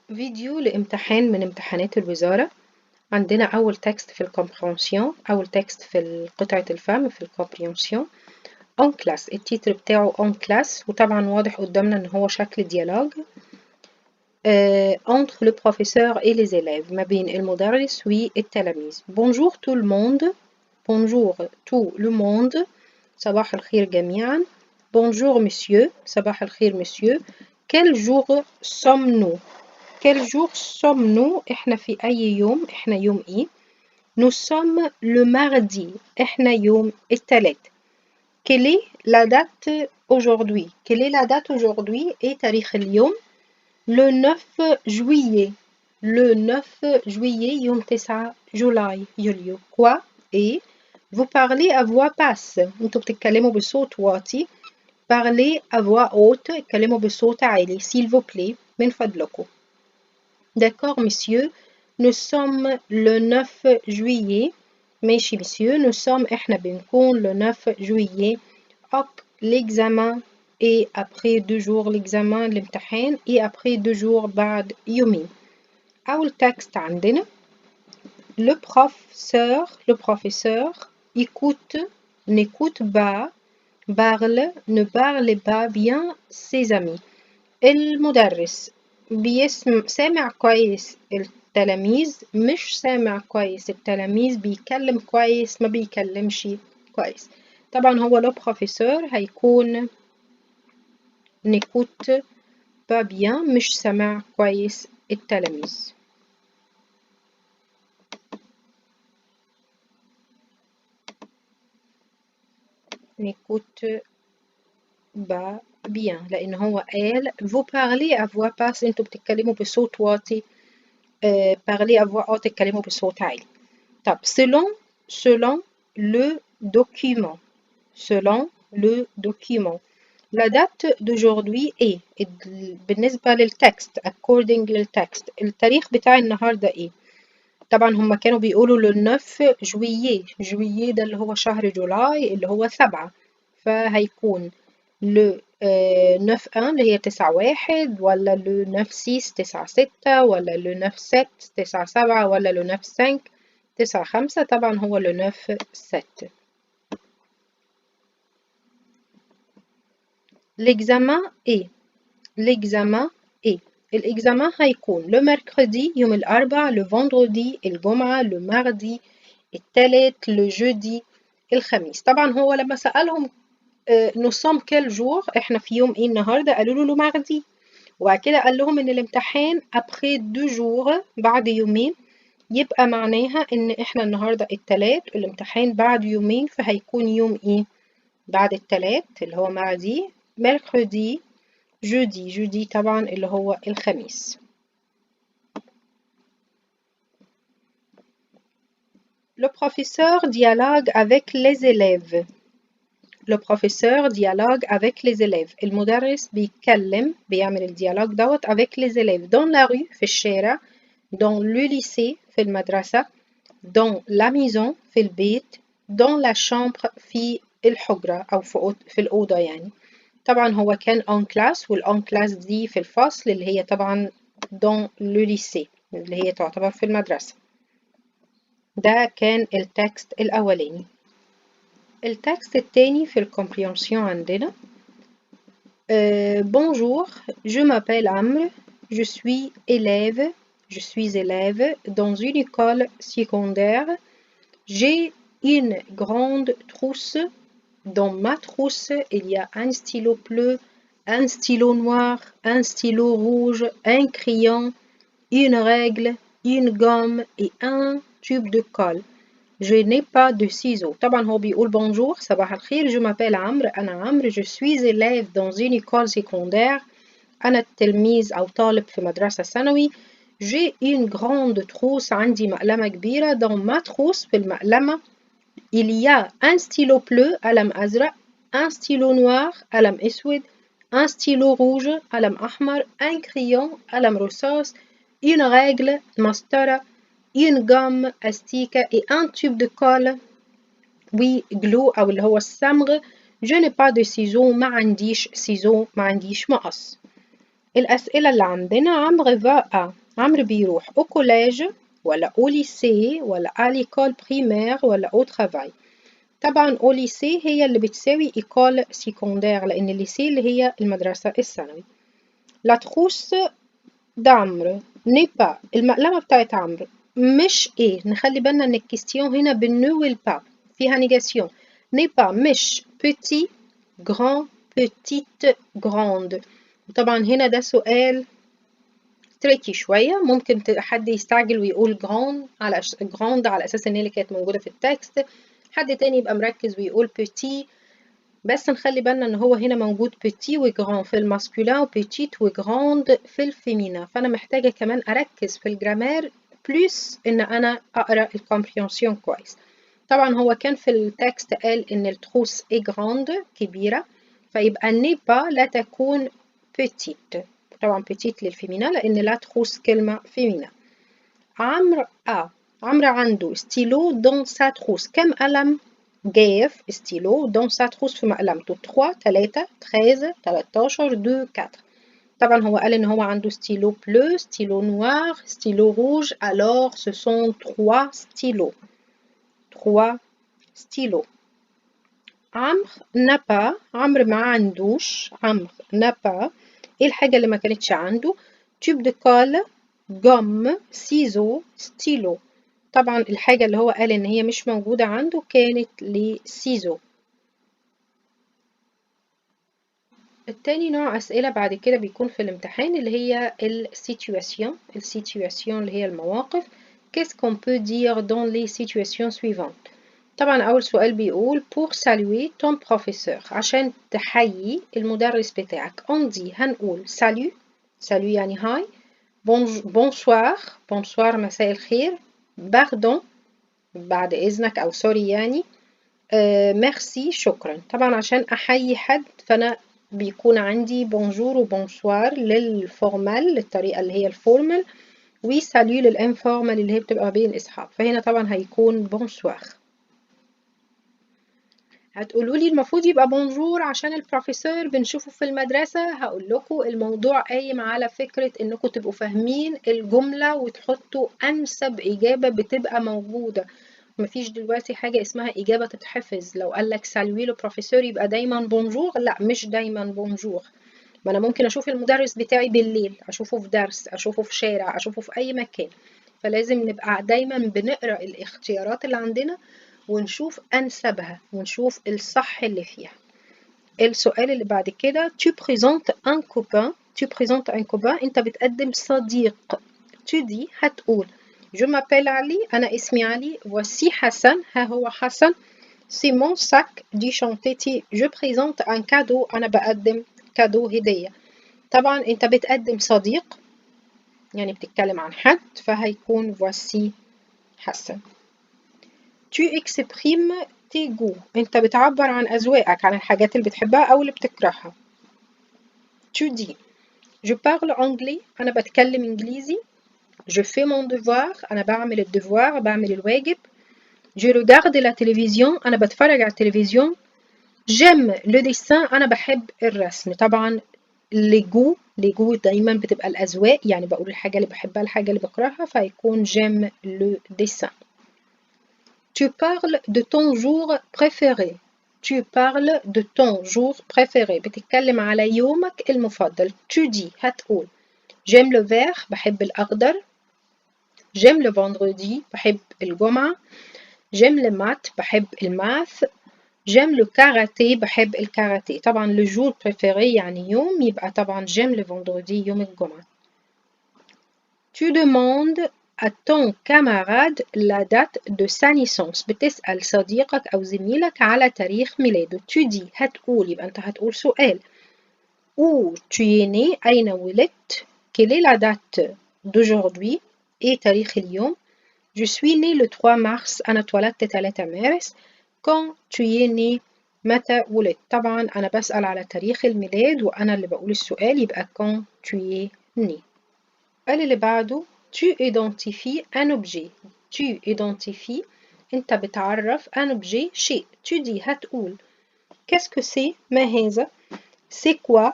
فيديو لامتحان من امتحانات الوزارة. عندنا أول تكست في الكومبرينسيون، أول تكست في قطعة الفهم في الكومبرينسيون اون كلاس. التيتر بتاعه اون كلاس، وطبعا واضح قدامنا ان هو شكل ديالوج entre le professeur et les élèves، ما بين المدرس والتلاميذ. Bonjour tout le monde. Bonjour tout le monde. صباح الخير جميعا. Bonjour monsieur. صباح الخير monsieur. Quel jour sommes-nous? Quel jour sommes-nous؟ احنا في أي يوم؟ احنا يوم ايه؟ Nous sommes le mardi. احنا يوم الثلاث. Quelle est la date aujourd'hui? Quelle est la date aujourd'hui؟ ايه تاريخ اليوم؟ Le 9 juillet. Le 9 juillet يوم 9 جولاي يوليو. Quoi؟ ايه؟ Vous parlez à voix basse. انتوا بتتكلموا بصوت واطي. Parlez à voix haute. اتكلموا بصوت عالي. S'il vous plaît. من فضلكم. D'accord, monsieur. Nous sommes le 9 juillet. ماشي monsieur. Nous sommes احنا بنكون le 9 juillet. Hop, l'examen et après 2 jours l'examen الامتحان et après 2 jours بعد يومين. أول تكست عندنا le professeur écoute, n'écoute pas, ne parle pas bien ses amis. المدرس سامع كويس التلاميذ، مش سامع كويس التلاميذ، بيكلم كويس ما بيكلمش كويس. طبعا هو لو بروفيسور هيكون n'écoute pas bien، مش سامع كويس التلاميذ. n'écoute pas bien لأن هو قال vous parlez à voix basse، انتوا بتتكلموا بصوت واطي. parler à voix haute اتكلموا بصوت عالي. طب selon le document. Selon le document. La date d'aujourd'hui est بالنسبة للتكست according للتكست التاريخ بتاع النهاردة ايه؟ طبعا هم كانوا بيقولوا le 9 juillet. juillet ده اللي هو شهر جولاي اللي هو 7، فهيكون le 9-1 اللي هي 9-1 ولا le 9-6 9-6 ولا le 9-7 9-7 ولا le 9-5 9-5. طبعا هو le 9-7. l'examen est. l'examen est. الإكزامان هيكون le mercredi يوم الأربع، le vendredi الجمعة، le mardi التلات، le jeudi الخميس. طبعا هو لما سألهم nous sommes quel jour؟ احنا في يوم ايه النهارده؟ قالوا له le mardi. وبعد كده قال لهم ان الامتحان après 2 jours بعد يومين، يبقى معناها ان احنا النهارده التلات والامتحان بعد يومين، فهيكون يوم ايه بعد التلات اللي هو mardi، mercredi، jeudi طبعا اللي هو الخميس. Le professeur dialogue avec les élèves. Le professeur dialogue avec les élèves. المدرس بيعمل الديالوج دوت avec les élèves dans la rue في الشارع، dans le lycée في المدرسة، dans la maison في البيت، dans la chambre في الحجرة أو في الأوضة يعني. طبعا هو كان en classe، والon classe دي في الفصل اللي هي طبعا dans le lycée اللي هي تعتبر في المدرسة. ده كان التكست الأولاني. التكست التاني في الكومبرينسيون عندنا bonjour, je m'appelle Amr, je suis élève dans une école secondaire. J'ai une grande trousse. Dans ma trousse, il y a un stylo bleu, un stylo noir, un stylo rouge, un crayon, une règle, une gomme et un tube de colle. Je n'ai pas de ciseaux. طبعا هو بيقول bonjour صباح الخير. Je m'appelle عمرو، أنا عمرو. Je suis élève dans une école secondaire. أنا تلميذ أو طالب في مدرسة ثانوي. J'ai une grande trousse. عندي مقلمة كبيرة. Dans ma trousse في المقلمة il y a un stylo bleu قلم أزرق، un stylo noir قلم أسود، un stylo rouge قلم أحمر، un crayon قلم رصاص، une règle مسطرة، une gomme أستيكة et un tube de colle glue أو اللي هو الصمغ. je n'ai pas de ciseaux ما عنديش ciseaux ما عنديش مقص. الأسئلة اللي عندنا عمرو va عمرو بيروح au collège ولا au lycée ولا à l'école primaire ولا au travail. طبعا au lycée هي اللي بتساوي école secondaire لأن الليسيه اللي هي المدرسة الثانوي. La trousse d'Amr n'est pas المقلمة بتاعت عمرو مش ايه، نخلي بالنا ان الكيستيون هنا بالنو والبا فيها نيجاسيون. n'est pas مش petit grand petite grande. طبعا هنا ده سؤال تريكي شوية، ممكن حد يستعجل ويقول grand على أساس إن هي اللي كانت موجودة في التكست، حد تاني يبقى مركز ويقول petit. بس نخلي بالنا إن هو هنا موجود petit و grand في الماسكولين و petite و grande في الفيمينا، فأنا محتاجة كمان أركز في الجرامير بلس إن أنا أقرأ الكومبريهنسيون كويس. طبعا هو كان في التكست قال إن التروس إي grande كبيرة، فيبقى نيبا لا تكون petite. طبعا petite للفيمينا لأن لا تروس كلمة فيمينا. عمرو عمرو عنده ستيلو دون سا تروس. كم قلم جاف ستيلو دون سا تروس في مقلمته؟ 3 13 13 2 4. طبعا هو قال ان هو عنده ستيلو بلو ستيلو نوار ستيلو روج alors ce sont 3 stylos. 3 stylos. عمرو نابا عمرو ما عندوش. عمرو نابا ايه الحاجة اللي ما كانتش عنده؟ تيوب دو كول جوم سيزو ستيلو. طبعا الحاجة اللي هو قال ان هي مش موجودة عنده كانت لسيزو. التاني نوع أسئلة بعد كده بيكون في الامتحان اللي هي السيتواسيون اللي هي المواقف. Qu'est-ce qu'on peut dire dans les situations suivantes؟ طبعا أول سؤال بيقول pour saluer ton professeur عشان تحيي المدرس بتاعك on dit هنقول salut يعني هاي bonsoir مساء الخير pardon بعد إذنك أو سوري يعني ميرسي شكرا. طبعا عشان أحيي حد فأنا بيكون عندي بونجور وبونسوار للفورمال للطريقة اللي هي الفورمال وساليو للانفورمال اللي هي بتبقى بين الأصحاب، فهنا طبعا هيكون بونسوار. هتقولوا لي المفروض يبقى بونجور عشان البروفيسور بنشوفه في المدرسة. هقول لكم الموضوع قايم على فكرة انكم تبقوا فاهمين الجملة وتحطوا انسب اجابة بتبقى موجودة. مفيش دلوقتي حاجة اسمها اجابة تتحفظ. لو قالك سالوي لو بروفيسور يبقى دايما بونجور، لا مش دايما بونجور. ما انا ممكن اشوف المدرس بتاعي بالليل، اشوفه في درس، اشوفه في شارع، اشوفه في اي مكان. فلازم نبقى دايما بنقرأ الاختيارات اللي عندنا ونشوف أنسبها ونشوف الصح اللي فيها. السؤال اللي بعد كده tu présentes un copain. أنت بتقدم صديق. tu dis هتقول je m'appelle علي أنا اسمي علي. voici حسن ها هو حسن. c'est mon sac du chantier. je présente un cadeau أنا بقدم كادو هدية. طبعا أنت بتقدم صديق يعني بتتكلم عن حد فهيكون voici حسن. tu exprimes tes goûts. انت بتعبر عن أذواقك عن الحاجات اللي بتحبها أو اللي بتكرهها. tu dis je parle anglais أنا بتكلم إنجليزي. je fais mon devoir أنا بعمل الديفوار بعمل الواجب. je regarde la télévision أنا بتفرج على التلفزيون. j'aime le dessin أنا بحب الرسم. طبعا les goûts دايما بتبقى الأذواق، يعني بقول الحاجة اللي بحبها الحاجة اللي بكرهها فيكون j'aime le dessin. Tu parles de ton jour préféré. Tu parles de ton jour préféré. بتتكلم على يومك المفضل. Tu dis هتقول j'aime le vert بحب الأخضر. j'aime le vendredi بحب الجمعة. j'aime le maths بحب الماث. j'aime le karaté بحب الكاراتيه. طبعا le jour préféré يعني يوم، يبقى طبعا j'aime le vendredi يوم الجمعة. Tu demandes à ton camarade la date de sa naissance. بتسأل صديقك أو زميلك على تاريخ ميلاده. tu dis هتقول يبقى أنت هتقول سؤال. où tu es né أين ولدت. quelle est la date d'aujourd'hui إيه تاريخ اليوم. je suis né le 3 mars أنا اتولدت 3 مارس. quand tu es né متى ولدت. طبعا أنا بسأل على تاريخ الميلاد وأنا اللي بقول السؤال يبقى quand tu es né. السؤال اللي بعده tu identifies un objet. tu identifies أنت بتعرف un objet شيء. tu dis هتقول qu'est-ce que c'est ما هذا. c'est quoi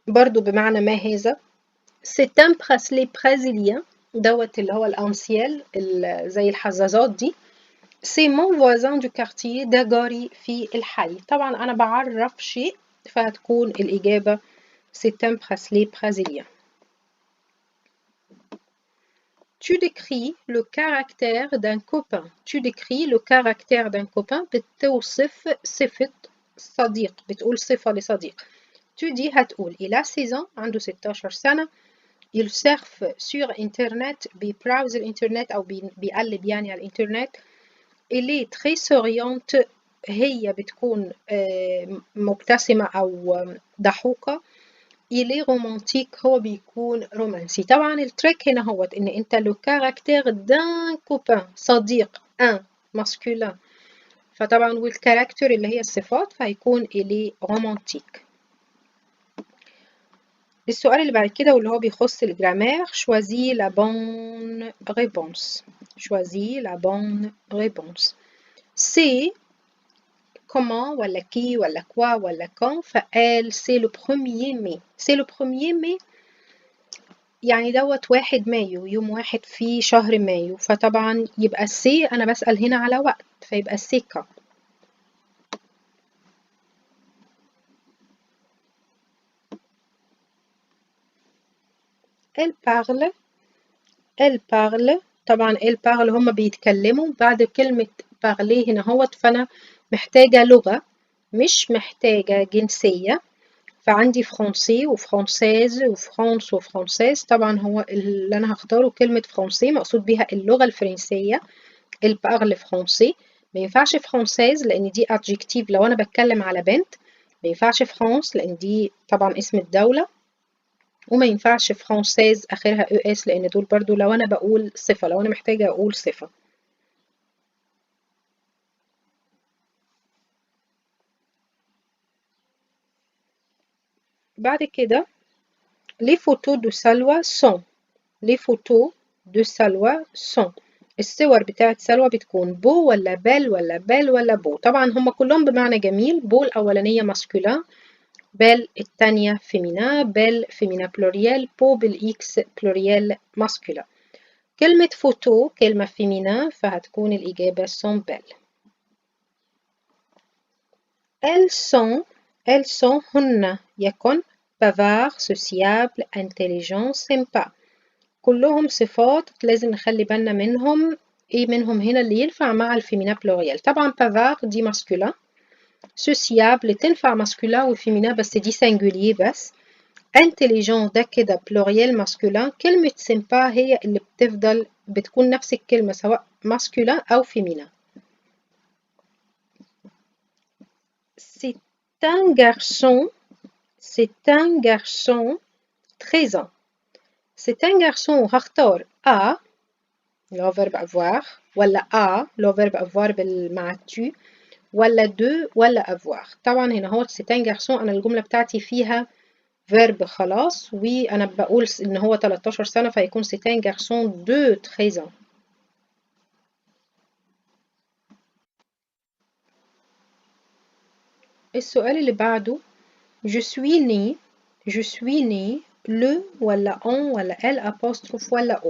برضو بمعنى ما هذا. C'est un bracelet brésilien دوت اللي هو الأنسيال زي الحزازات دي. C'est mon voisin du quartier ده جاري في الحي. طبعا أنا بعرف شيء فهتكون الإجابة c'est un bracelet brésilien. Tu décris le caractère d'un copain. Tu décris le caractère d'un copain بتوصف صفة صديق. بتقول صفة لصديق. Tu dis هتقول il a 16 ans عنده 16 سنة. Il surfe sur internet بيبراوز الانترنت أو بيقلب يعني على الانترنت. Il est très souriante هي بتكون مبتسمة أو ضحوكة. il est romantique هو بيكون رومانسي. طبعا التريك هنا هو إن أنت le caractère d'un copain صديق un masculin فطبعا والكاركتر اللي هي الصفات فهيكون il est romantique. السؤال اللي بعد كده واللي هو بيخص الجرامير choisis la bonne réponse. choisis la bonne réponse. c'est comment ولا qui ولا quoi ولا quand فقال c'est le 1er mai. c'est le 1er mai يعني دوت 1 مايو يوم 1 في شهر مايو فطبعا يبقى سي أنا بسأل هنا على وقت فيبقى سي quand. elle parle طبعا elle parle هما بيتكلموا بعد كلمة parler هنا هوت فأنا محتاجة لغة مش محتاجة جنسية فعندي فرنسي وفرنساز وفرانس وفرنساز. طبعا هو اللي أنا هختاره كلمة فرنسي مقصود بيها اللغة الفرنسية elle parle français. ما ينفعش فرنساز لأن دي adjective لو أنا بتكلم على بنت. ما ينفعش فرانس لأن دي طبعا اسم الدولة. وما ينفعش فرنساز آخرها اس لأن دول برضو لو أنا بقول صفة لو أنا محتاجة أقول صفة. بعد كده les photos de سلوى sont. les photos de سلوى sont. الصور بتاعت سلوى بتكون بو ولا بل ولا بل ولا بو. طبعا هم كلهم بمعنى جميل. بو الأولانية ماسكولين بل التانية فيمينا بل فيمينا بلوريال بو بالإكس بلوريال ماسكولا. كلمة فوتو كلمة فيمينا فهتكون الإجابة سون بل. elles sont هن يكن bavard sociable intelligent sympa. كلهم صفات لازم نخلي بالنا منهم. ايه منهم هنا اللي ينفع مع الفيمينا بلوريال؟ طبعا bavard دي ماسكولا. sociable تنفع ماسكولا وفيمينا بس دي singulier بس. intelligent ده كده بلوريال ماسكولين. كلمة سيمبا هي اللي بتفضل بتكون نفس الكلمة سواء ماسكولين أو فيمينا. c'est un garçon 13 ans. c'est un garçon هختار a اللي هو verbe avoir ولا a اللي هو verbe avoir مع tu ولا de ولا avoir. طبعا هنا هو c'est un garçon أنا الجملة بتاعتي فيها verbe خلاص وأنا بقول إن هو 13 سنة فيكون c'est un garçon de 13 ans. السؤال اللي بعده je suis né le ولا on ولا l apostrophe ولا o.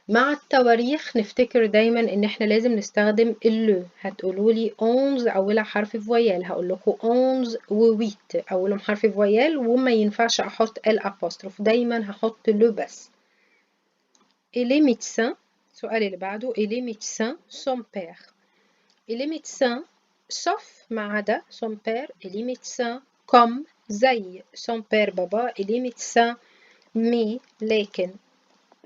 مع التواريخ نفتكر دايما ان احنا لازم نستخدم اللو. هتقولوا لي 11 اولها حرف فويال هقول لكم 11 و8 اولهم حرف فويال وما ينفعش احط ال apostrophe دايما هحط لو بس. et les médecins السؤال اللي بعده et les médecins son père. et les médecins sauf ما عدا son père et les médecins comme زي son père بابا et les médecins mais لكن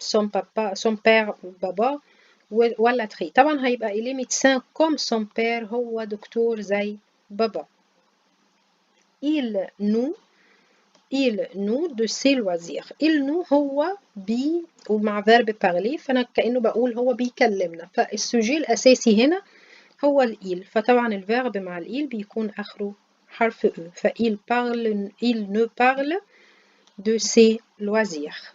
son papa son père بابا ولا تخي. طبعا هيبقى il est médecin comme son père هو دكتور زي بابا. il nous de ses loisirs. il nous هو بي ومع verbe parler فأنا كأنه بقول هو بيكلمنا فالسوجي الأساسي هنا هو الإيل فطبعا الفيرب مع الإيل بيكون آخره حرف E فإل parle il ne parle de ses loisirs.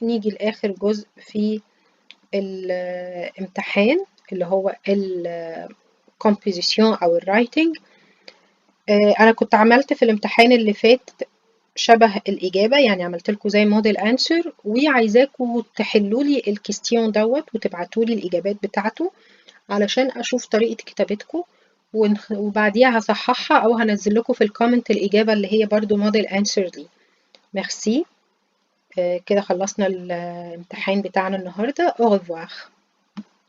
نيجي لآخر جزء في الامتحان اللي هو الكومبوزيشن أو الرايتنج. أنا كنت عملت في الامتحان اللي فات شبه الإجابة، يعني عملت لكم زي موديل أنسر، وعايزاكم تحلوا لي الكيستيون دوت وتبعتوا لي الإجابات بتاعته علشان أشوف طريقة كتابتكم، وبعديها هصححها أو هنزل لكم في الكومنت الإجابة اللي هي برضو موديل أنسر دي. ميرسي. كده خلصنا الامتحان بتاعنا النهاردة. au revoir.